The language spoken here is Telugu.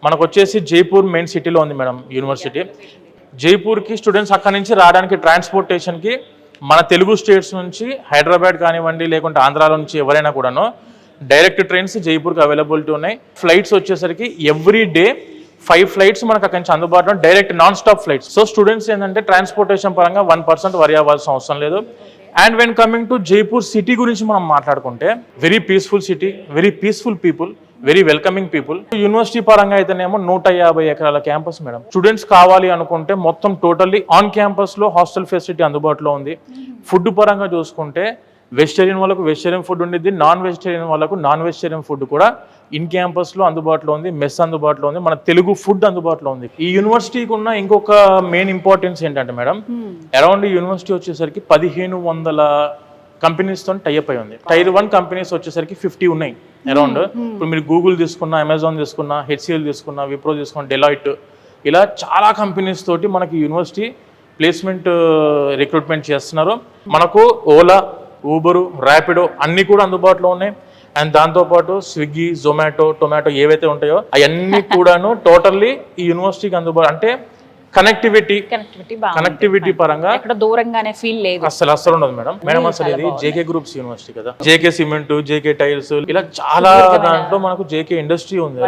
మనకు వచ్చేసి జైపూర్ మెయిన్ సిటీలో ఉంది మేడం యూనివర్సిటీ. జైపూర్కి స్టూడెంట్స్ అక్కడి నుంచి రావడానికి ట్రాన్స్పోర్టేషన్కి మన తెలుగు స్టేట్స్ నుంచి హైదరాబాద్ కానివ్వండి, లేకుంటే ఆంధ్రాలో నుంచి ఎవరైనా కూడాను డైరెక్ట్ ట్రైన్స్ జైపూర్కి అవైలబిలిటీ ఉన్నాయి. ఫ్లైట్స్ వచ్చేసరికి ఎవ్రీ డే 5 ఫ్లైట్స్ మనకు అక్కడి నుంచి అందుబాటులో direct non stop flights. So students ఏంటంటే ట్రాన్స్పోర్టేషన్ పరంగా 1% వరి అవ్వాల్సిన అవసరం లేదు. And when coming to Jaipur city గురించి మనం మాట్లాడుకుంటే very peaceful city, very peaceful people, very welcoming people. University పరంగా అయితేనేమో 150 ఎకరాల క్యాంపస్ మేడం. స్టూడెంట్స్ కావాలి అనుకుంటే మొత్తం టోటల్లీ ఆన్ క్యాంపస్ లో హాస్టల్ ఫెసిలిటీ అందుబాటులో ఉంది. ఫుడ్ పరంగా చూసుకుంటే వెజిటేరియన్ వాళ్ళకు వెజిటేరియన్ ఫుడ్ ఉండిద్ది, నాన్ వెజిటేరియన్ వాళ్ళకు నాన్ వెజిటేరియన్ ఫుడ్ కూడా ఇన్ క్యాంపస్ లో అందుబాటులో ఉంది, మెస్ అందుబాటులో ఉంది, మన తెలుగు ఫుడ్ అందుబాటులో ఉంది. ఈ యూనివర్సిటీకి ఉన్న ఇంకొక మెయిన్ ఇంపార్టెన్స్ ఏంటంటే మేడం, అరౌండ్ ఈ యూనివర్సిటీ వచ్చేసరికి 1500 కంపెనీస్ తో టైఅప్ అయి ఉంది. టైర్ 1 కంపెనీస్ వచ్చేసరికి 50 ఉన్నాయి అరౌండ్. ఇప్పుడు మీరు గూగుల్ తీసుకున్నా, అమెజాన్ తీసుకున్నా, హెచ్సిఎల్ తీసుకున్నా, విప్రో తీసుకున్నా, డెలాయిట్, ఇలా చాలా కంపెనీస్ తోటి మనకి యూనివర్సిటీ ప్లేస్మెంట్ రిక్రూట్మెంట్ చేస్తున్నారు. మనకు ఓలా, ఊబరు, ర్యాపిడో అన్నీ కూడా అందుబాటులో ఉన్నాయి. అండ్ దాంతోపాటు స్విగ్గీ, జొమాటో, టొమాటో ఏవైతే ఉంటాయో అవన్నీ కూడాను టోటల్లీ ఈ యూనివర్సిటీకి అందుబాటు. అంటే కనెక్టివిటీ పరంగా దూరంగానే ఫీల్ లేదు, అసలు ఉండదు మేడం. అసలు ఇది జేకే గ్రూప్స్ యూనివర్సిటీ కదా, జేకే సిమెంట్, జేకే టైల్స్, ఇలా చాలా దాంట్లో మనకు జేకే ఇండస్ట్రీ ఉంది.